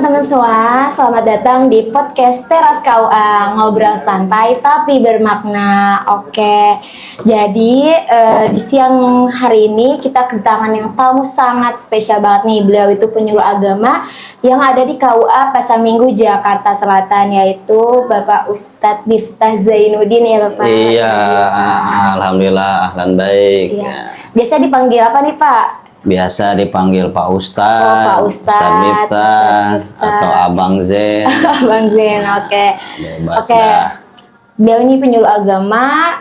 teman-teman semua, selamat datang di podcast Teras KUA, ngobrol santai tapi bermakna. Oke, jadi di siang hari ini kita kedatangan yang tamu sangat spesial banget nih. Beliau itu penyuluh agama yang ada di KUA Pasar Minggu, Jakarta Selatan, yaitu Bapak Ustadz Miftah Zainuddin ya Bapak. Iya, alhamdulillah, ahlan baik. Iya. Biasa dipanggil apa nih Pak? Biasa dipanggil Pak Ustadz, Pak Ustadz Miftah, atau Abang Zen. Abang Zen, oke. Bebas Oke. dah. Beliau ini penyuluh agama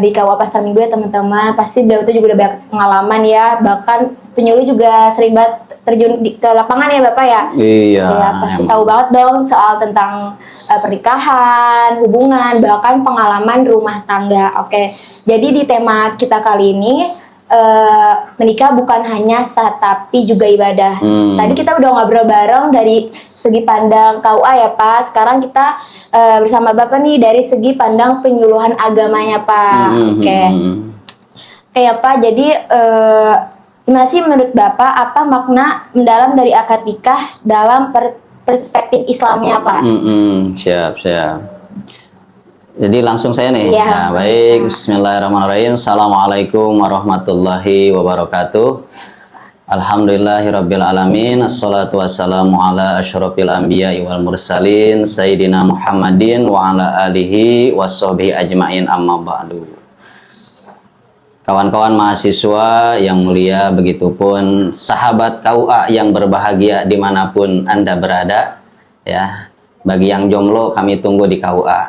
di KUA Pasar Minggu ya teman-teman. Pasti beliau itu juga udah banyak pengalaman ya. Bahkan penyuluh juga sering banget terjun ke lapangan ya Bapak ya. Iya. Ya, pasti emang. tahu banget dong soal tentang pernikahan, hubungan, bahkan pengalaman rumah tangga. Oke. Jadi di tema kita kali ini menikah bukan hanya sah tapi juga ibadah. Tadi kita udah ngobrol bareng dari segi pandang KUA ya Pak. Sekarang kita bersama Bapak nih dari segi pandang penyuluhan agamanya Pak. Oke ya Pak. Jadi gimana sih menurut Bapak apa makna mendalam dari akad nikah dalam perspektif Islamnya Pak? Siap. Jadi langsung saya nih. Ya, nah, baik. Bismillahirrahmanirrahim. Assalamualaikum warahmatullahi wabarakatuh. Alhamdulillahirabbil alamin. Assalatu wassalamu ala asyrofil anbiya'i wal mursalin sayyidina Muhammadin wa ala alihi washabbihi ajmain, amma ba'du. Kawan-kawan mahasiswa yang mulia, begitupun sahabat KUA yang berbahagia dimanapun Anda berada, ya. Bagi yang jomblo, kami tunggu di KUA.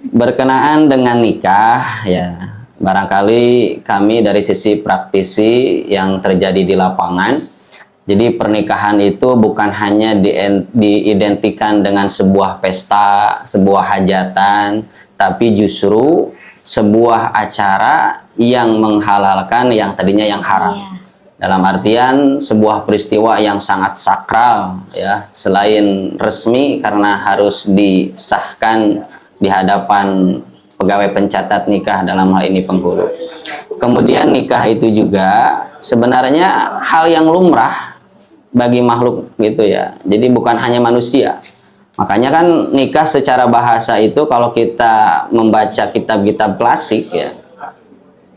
Berkenaan dengan nikah, ya, barangkali kami dari sisi praktisi yang terjadi di lapangan. Jadi pernikahan itu bukan hanya diidentikan dengan sebuah pesta, sebuah hajatan, tapi justru sebuah acara yang menghalalkan yang tadinya yang haram. Dalam artian sebuah peristiwa yang sangat sakral, ya, selain resmi karena harus disahkan di hadapan pegawai pencatat nikah, dalam hal ini penghulu. Kemudian nikah itu juga sebenarnya hal yang lumrah bagi makhluk gitu ya. Jadi bukan hanya manusia. Makanya kan nikah secara bahasa itu kalau kita membaca kitab-kitab klasik ya,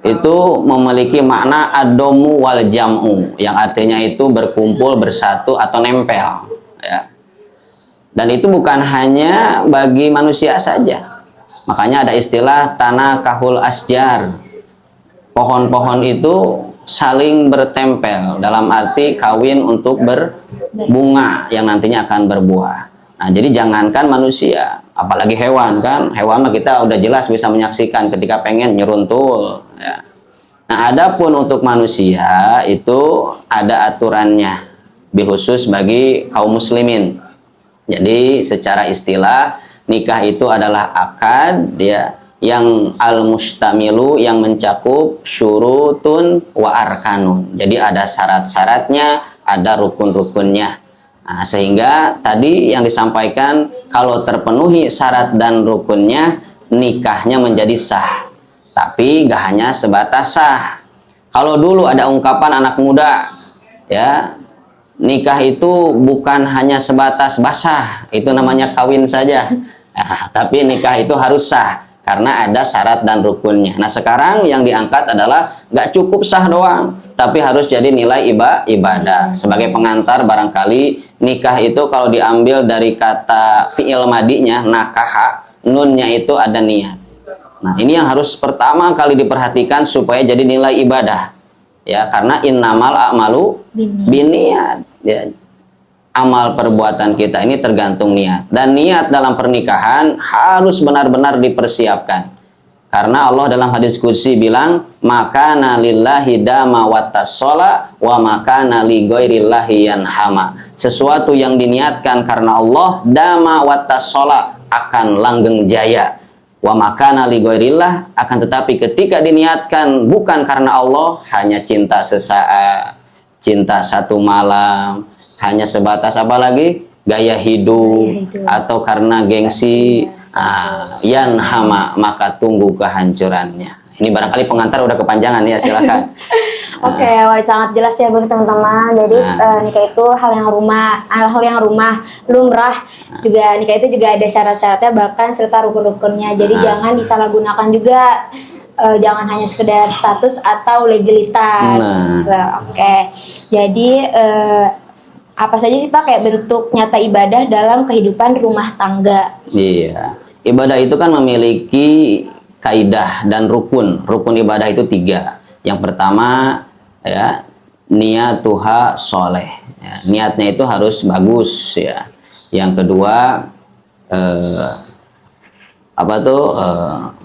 itu memiliki makna ad-domu wal jam'u, yang artinya itu berkumpul, bersatu atau nempel ya. Dan itu bukan hanya bagi manusia saja. Makanya ada istilah tanah kahul asjar. Pohon-pohon itu saling bertempel dalam arti kawin untuk berbunga yang nantinya akan berbuah. Nah, jadi jangankan manusia, apalagi hewan kan. Hewan mah kita udah jelas bisa menyaksikan ketika pengen nyeruntul ya. Nah, adapun untuk manusia itu ada aturannya, khusus bagi kaum muslimin. Jadi secara istilah nikah itu adalah akad ya, yang al-mustamilu, yang mencakup syurutun wa arkanun. Jadi ada syarat-syaratnya, ada rukun-rukunnya. Nah, sehingga tadi yang disampaikan kalau terpenuhi syarat dan rukunnya, nikahnya menjadi sah. Tapi gak hanya sebatas sah. Kalau dulu ada ungkapan anak muda, ya, nikah itu bukan hanya sebatas basah, itu namanya kawin saja. Nah, tapi nikah itu harus sah karena ada syarat dan rukunnya. Nah, sekarang yang diangkat adalah gak cukup sah doang, tapi harus jadi nilai ibadah. Sebagai pengantar, barangkali nikah itu kalau diambil dari kata fi'il madinya, nakaha, nunnya itu ada niat. Nah, ini yang harus pertama kali diperhatikan supaya jadi nilai ibadah. Ya, karena innamal a'malu binniyat. Ya, amal perbuatan kita ini tergantung niat. Dan niat dalam pernikahan harus benar-benar dipersiapkan. Karena Allah dalam hadis qudsi bilang, makana lillahi dama wattassola wa makana li ghairillahi yanhama. Sesuatu yang diniatkan karena Allah, dama wattassola, akan langgeng jaya. Wa makana li ghairillah, akan tetapi ketika diniatkan bukan karena Allah, hanya cinta sesaat, cinta satu malam, hanya sebatas apa lagi? Gaya hidup, atau karena gengsi, yanhama, maka tunggu kehancurannya Iya. Ini barangkali pengantar udah kepanjangan ya, silakan. Oke, wah, sangat jelas ya buat teman-teman. Jadi nikah itu hal yang lumrah. Juga nikah itu juga ada syarat-syaratnya bahkan serta rukun-rukunnya. Jadi jangan disalahgunakan juga. Jangan hanya sekedar status atau legalitas. Oke. Jadi apa saja sih Pak kayak bentuk nyata ibadah dalam kehidupan rumah tangga? Iya, ibadah itu kan memiliki kaidah dan rukun. Rukun ibadah itu 3. Yang pertama ya niyatuha soleh. Ya, niatnya itu harus bagus ya. Yang kedua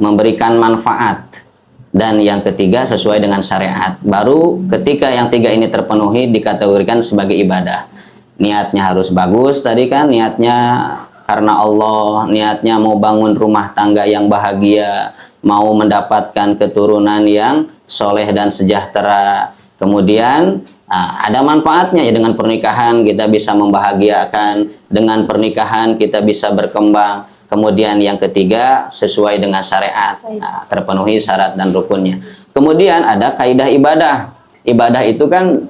memberikan manfaat. Dan yang ketiga sesuai dengan syariat. Baru ketika yang 3 ini terpenuhi dikategorikan sebagai ibadah. Niatnya harus bagus tadi kan, niatnya karena Allah, niatnya mau bangun rumah tangga yang bahagia, mau mendapatkan keturunan yang soleh dan sejahtera. Kemudian ada manfaatnya ya, dengan pernikahan kita bisa membahagiakan, dengan pernikahan kita bisa berkembang. Kemudian yang ketiga sesuai dengan syariat, terpenuhi syarat dan rukunnya. Kemudian ada kaidah ibadah. Ibadah itu kan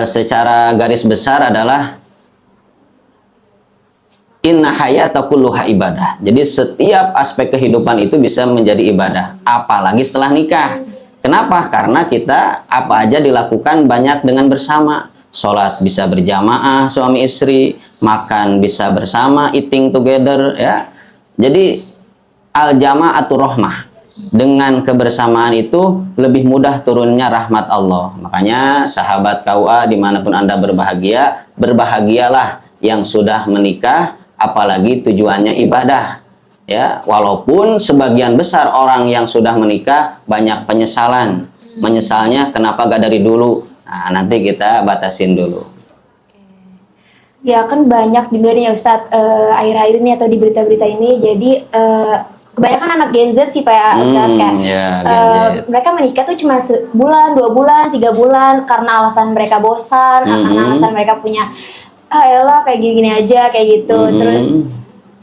secara garis besar adalah inna hayata kulluha ibadah. Jadi setiap aspek kehidupan itu bisa menjadi ibadah, apalagi setelah nikah. Kenapa? Karena kita apa aja dilakukan banyak dengan bersama. Sholat bisa berjamaah suami istri, makan bisa bersama, eating together ya. Jadi al jama'atu rahmah. Dengan kebersamaan itu lebih mudah turunnya rahmat Allah. Makanya sahabat KUA dimanapun Anda berbahagia, berbahagialah yang sudah menikah, apalagi tujuannya ibadah. Ya, walaupun sebagian besar orang yang sudah menikah banyak penyesalan. Menyesalnya kenapa gak dari dulu? Nah, nanti kita batasin dulu. Ya kan banyak juga nih ya Ustadz akhir-akhir ini atau di berita-berita ini. Jadi kebanyakan anak Gen Z sih Pak ya Ustadz kayak mereka menikah tuh cuma sebulan, 2 bulan, 3 bulan karena alasan mereka bosan, karena alasan mereka punya elah kayak gini-gini aja kayak gitu. Terus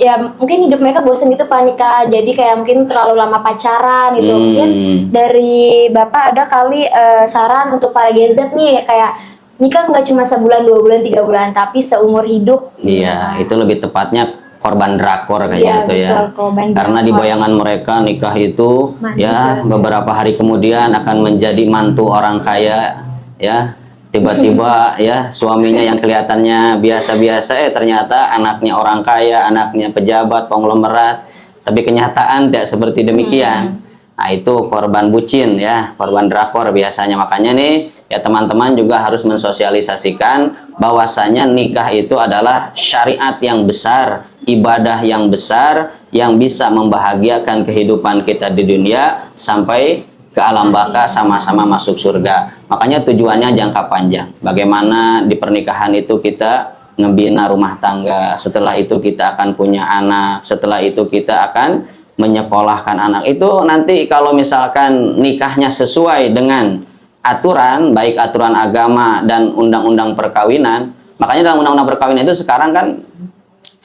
ya mungkin hidup mereka bosan gitu panika, jadi kayak mungkin terlalu lama pacaran gitu. Mungkin dari Bapak ada kali saran untuk para Gen Z nih kayak nikah nggak cuma sebulan, 2 bulan, 3 bulan, tapi seumur hidup. Iya, itu lebih tepatnya korban drakor kayak gitu ya. Karena di bayangan mereka nikah itu ya beberapa hari kemudian akan menjadi mantu orang kaya ya. Tiba-tiba ya suaminya yang kelihatannya biasa-biasa ternyata anaknya orang kaya, anaknya pejabat, konglomerat. Tapi kenyataan tidak seperti demikian. Nah, itu korban bucin ya, korban drakor biasanya. Makanya nih ya teman-teman juga harus mensosialisasikan bahwasanya nikah itu adalah syariat yang besar, ibadah yang besar yang bisa membahagiakan kehidupan kita di dunia sampai ke alam baka, sama-sama masuk surga. Makanya tujuannya jangka panjang. Bagaimana di pernikahan itu kita ngebina rumah tangga, setelah itu kita akan punya anak, setelah itu kita akan menyekolahkan anak. Itu nanti kalau misalkan nikahnya sesuai dengan aturan, baik aturan agama dan undang-undang perkawinan. Makanya dalam undang-undang perkawinan itu sekarang kan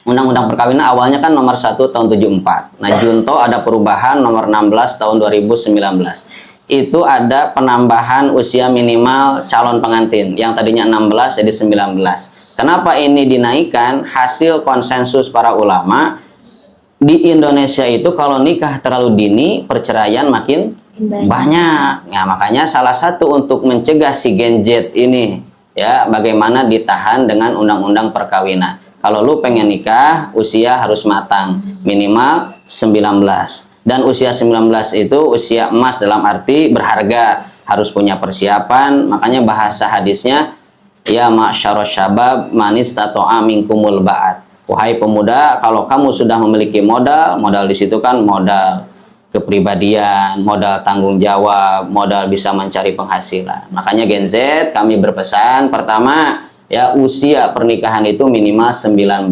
Undang-Undang Perkawinan awalnya kan nomor 1 tahun 74. Nah, Junto ada perubahan nomor 16 tahun 2019. Itu ada penambahan usia minimal calon pengantin yang tadinya 16 jadi 19. Kenapa ini dinaikkan? Hasil konsensus para ulama di Indonesia itu kalau nikah terlalu dini, perceraian makin banyak. Nah, makanya salah satu untuk mencegah si Gen Z ini ya bagaimana ditahan dengan undang-undang perkawinan. Kalau lu pengen nikah, usia harus matang, minimal 19. Dan usia 19 itu usia emas dalam arti berharga, harus punya persiapan. Makanya bahasa hadisnya, ya ma'syarus syabab manis tato'a minkumul ba'at. Wahai pemuda, kalau kamu sudah memiliki modal, modal di situ kan modal kepribadian, modal tanggung jawab, modal bisa mencari penghasilan. Makanya Gen Z kami berpesan, pertama, ya usia pernikahan itu minimal 19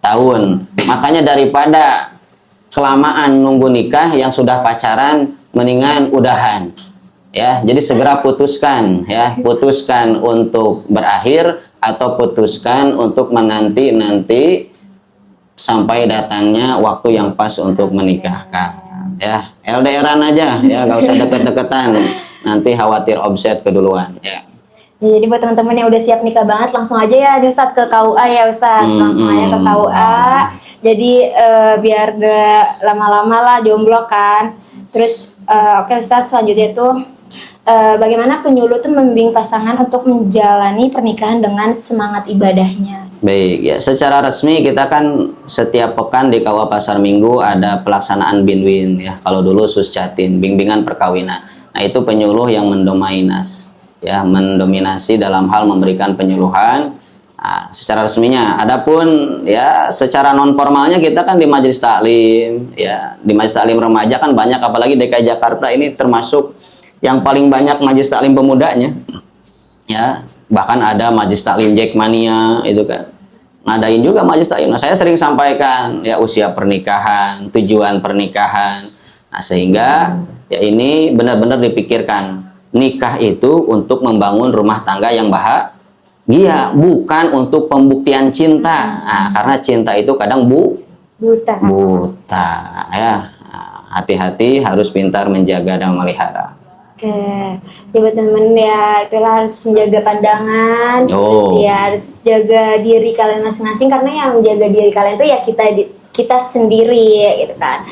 tahun. Makanya daripada kelamaan nunggu nikah yang sudah pacaran, mendingan udahan. Ya, jadi segera putuskan ya, putuskan untuk berakhir atau putuskan untuk menanti-nanti sampai datangnya waktu yang pas untuk menikahkan. ya LDRan aja ya, nggak usah deket-deketan, nanti khawatir offset keduluan ya. Ya, jadi buat teman-teman yang udah siap nikah banget, langsung aja ya nih Ustadz ke KUA ya Ustadz, langsung aja ke KUA. Jadi biar gak lama-lama lah jomblo kan. Terus oke Ustadz, selanjutnya tuh bagaimana penyuluh tuh membimbing pasangan untuk menjalani pernikahan dengan semangat ibadahnya. Baik ya, secara resmi kita kan setiap pekan di KUA Pasar Minggu ada pelaksanaan binwin ya. Kalau dulu suscatin, bimbingan perkawinan. Nah itu penyuluh yang mendominasi dalam hal memberikan penyuluhan. Nah, secara resminya, adapun ya secara non formalnya kita kan di majelis taklim ya, di majelis taklim remaja kan banyak, apalagi DKI Jakarta ini termasuk yang paling banyak majelis taklim pemudanya ya, bahkan ada majelis taklim Jackmania itu kan ngadain juga majelis taklim. Nah saya sering sampaikan ya usia pernikahan, tujuan pernikahan, nah sehingga ya ini benar-benar dipikirkan, nikah itu untuk membangun rumah tangga yang bahagia, bukan untuk pembuktian cinta. Nah, karena cinta itu kadang buta ya. Hati-hati, harus pintar menjaga dan memelihara. Oke, ya buat temen ya itulah harus menjaga pandangan, terus ya harus jaga diri kalian masing-masing, karena yang menjaga diri kalian itu ya kita sendiri gitu kan.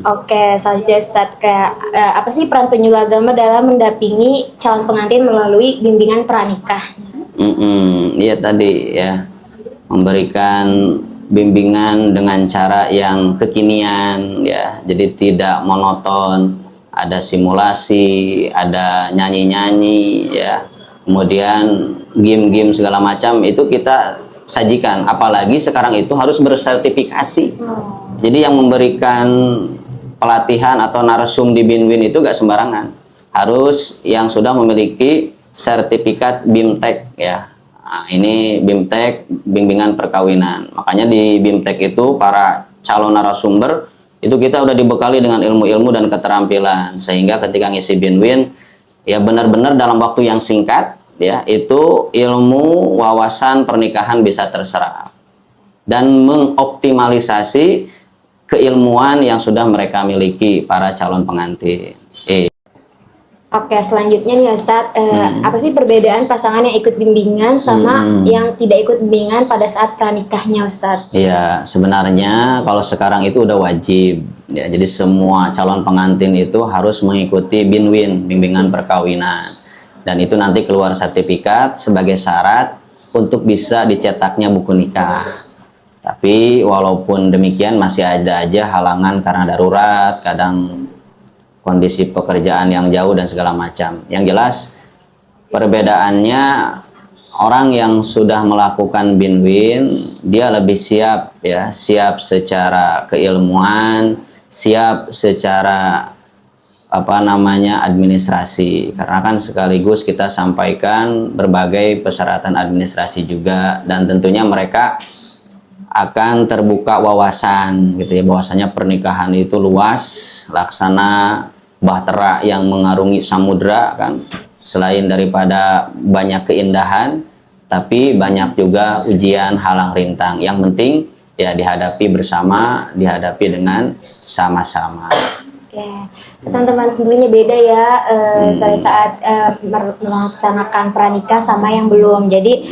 Oke, selanjutnya Ustadz, kayak apa sih peran penyuluh agama dalam mendampingi calon pengantin melalui bimbingan pranikah? Iya tadi ya, memberikan bimbingan dengan cara yang kekinian ya, jadi tidak monoton. Ada simulasi, ada nyanyi-nyanyi ya, kemudian game-game segala macam itu kita sajikan. Apalagi sekarang itu harus bersertifikasi. Jadi yang memberikan pelatihan atau narsum di binwin itu gak sembarangan, harus yang sudah memiliki sertifikat BIMTEK ya. Nah, ini BIMTEK, bimbingan perkawinan. Makanya di BIMTEK itu para calon narasumber itu kita udah dibekali dengan ilmu-ilmu dan keterampilan, sehingga ketika ngisi binwin ya benar-benar dalam waktu yang singkat ya, itu ilmu wawasan pernikahan bisa terserap dan mengoptimalisasi keilmuan yang sudah mereka miliki para calon pengantin. Oke, selanjutnya nih Ustadz, apa sih perbedaan pasangan yang ikut bimbingan sama yang tidak ikut bimbingan pada saat pranikahnya Ustadz? Iya, sebenarnya kalau sekarang itu udah wajib ya, jadi semua calon pengantin itu harus mengikuti binwin, bimbingan perkawinan, dan itu nanti keluar sertifikat sebagai syarat untuk bisa dicetaknya buku nikah. Tapi walaupun demikian masih ada aja halangan karena darurat, kadang kondisi pekerjaan yang jauh dan segala macam. Yang jelas perbedaannya, orang yang sudah melakukan binwin dia lebih siap ya, siap secara keilmuan, siap secara administrasi, karena kan sekaligus kita sampaikan berbagai persyaratan administrasi juga, dan tentunya mereka akan terbuka wawasan gitu ya, bahwasanya pernikahan itu luas, laksana bahtera yang mengarungi samudra kan. Selain daripada banyak keindahan, tapi banyak juga ujian, halang rintang. Yang penting ya dihadapi bersama, dihadapi dengan sama-sama. Oke, teman-teman tentunya beda ya pada saat melaksanakan pranikah sama yang belum. Jadi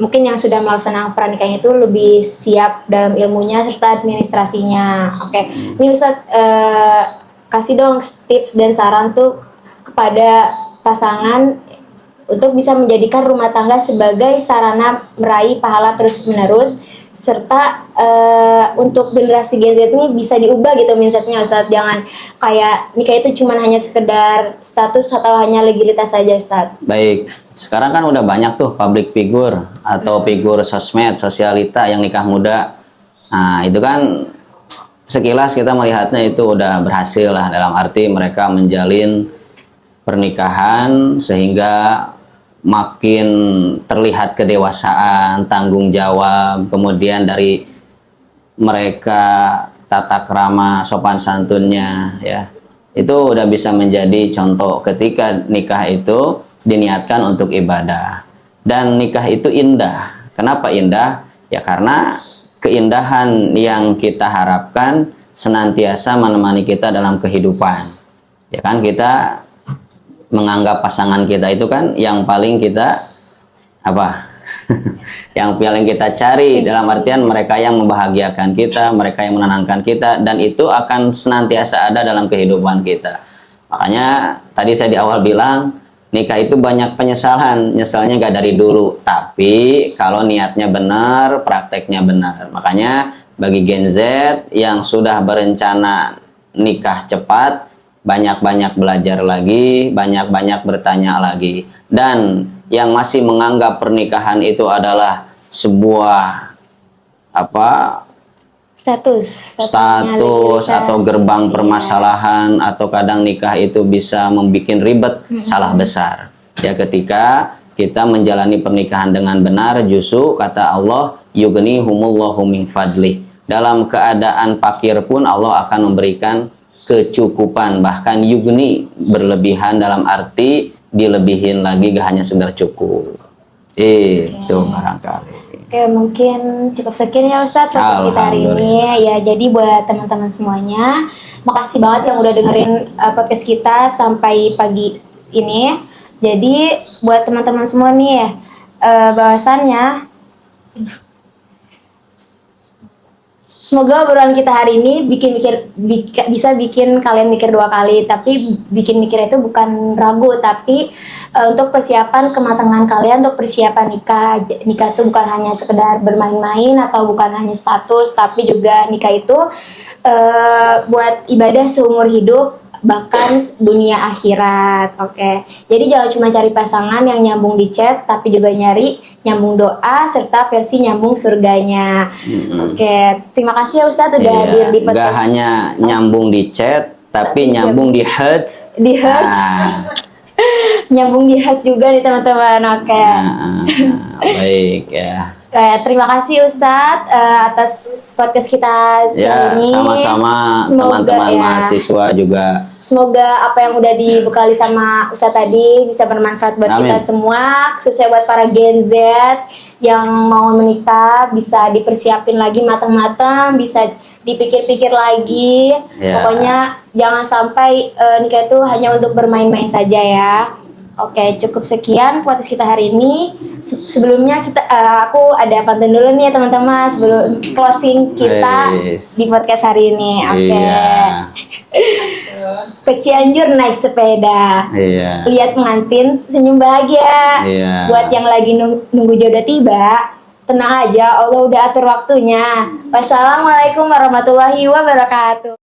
mungkin yang sudah melaksanakan pernikahan itu lebih siap dalam ilmunya serta administrasinya. Oke, ini Ustadz kasih dong tips dan saran tuh kepada pasangan untuk bisa menjadikan rumah tangga sebagai sarana meraih pahala terus-menerus, serta untuk generasi Gen Z ini bisa diubah gitu mindsetnya Ustadz. Jangan kayak nikah itu cuma hanya sekedar status atau hanya legalitas saja Ustadz. Baik, sekarang kan udah banyak tuh public figure atau figur sosmed, sosialita yang nikah muda. Nah itu kan sekilas kita melihatnya itu udah berhasil lah, dalam arti mereka menjalin pernikahan sehingga makin terlihat kedewasaan, tanggung jawab, kemudian dari mereka tata krama, sopan santunnya ya, itu udah bisa menjadi contoh ketika nikah itu diniatkan untuk ibadah. Dan nikah itu indah. Kenapa indah? Ya karena keindahan yang kita harapkan senantiasa menemani kita dalam kehidupan. Ya kan, kita menganggap pasangan kita itu kan yang paling kita apa? Yang paling kita cari, dalam artian mereka yang membahagiakan kita, mereka yang menenangkan kita, dan itu akan senantiasa ada dalam kehidupan kita. Makanya tadi saya di awal bilang nikah itu banyak penyesalan, nyesalnya gak dari dulu, tapi kalau niatnya benar, prakteknya benar. Makanya bagi Gen Z yang sudah berencana nikah cepat, banyak-banyak belajar lagi, banyak-banyak bertanya lagi. Dan yang masih menganggap pernikahan itu adalah sebuah Status atau gerbang permasalahan, atau kadang nikah itu bisa membuat ribet, salah besar. Ya, ketika kita menjalani pernikahan dengan benar, justru kata Allah, yughnihumullahu min fadlih. Dalam keadaan fakir pun Allah akan memberikan kecukupan, bahkan yugni, berlebihan dalam arti dilebihin lagi, gak hanya sekedar cukup. Itu barangkali. Oke, mungkin cukup sekian ya Ustadz podcast kita hari ini. Ya, jadi buat teman-teman semuanya, makasih banget yang udah dengerin podcast kita sampai pagi ini. Jadi buat teman-teman semua nih, bahwasannya semoga obrolan kita hari ini bisa bikin kalian mikir 2 kali, tapi bikin mikir itu bukan ragu, tapi untuk persiapan kematangan kalian untuk persiapan nikah. Nikah itu bukan hanya sekedar bermain-main atau bukan hanya status, tapi juga nikah itu buat ibadah seumur hidup, bahkan dunia akhirat. Oke. Jadi jangan cuma cari pasangan yang nyambung di chat, tapi juga nyari nyambung doa serta versi nyambung surganya. Oke. Terima kasih ya Ustadz udah hadir di podcast. Gak hanya nyambung di chat, tapi nyambung di heart. Di heart. Nyambung di heart juga nih teman-teman. Oke. Baik ya. Terima kasih Ustadz atas podcast kita ini. Sama-sama teman-teman mahasiswa juga. Semoga apa yang udah dibekali sama Ustadz tadi bisa bermanfaat buat kita semua, khususnya buat para Gen Z yang mau menikah, bisa dipersiapin lagi matang-matang, bisa dipikir-pikir lagi. Pokoknya jangan sampai nikah itu hanya untuk bermain-main saja ya. Oke, cukup sekian podcast kita hari ini. Sebelumnya aku ada pantun dulu nih ya teman-teman sebelum closing kita di podcast hari ini. Oke. Ke Cianjur naik sepeda. Lihat pengantin senyum bahagia. Buat yang lagi nunggu jodoh tiba, tenang aja, Allah udah atur waktunya. Wassalamualaikum warahmatullahi wabarakatuh.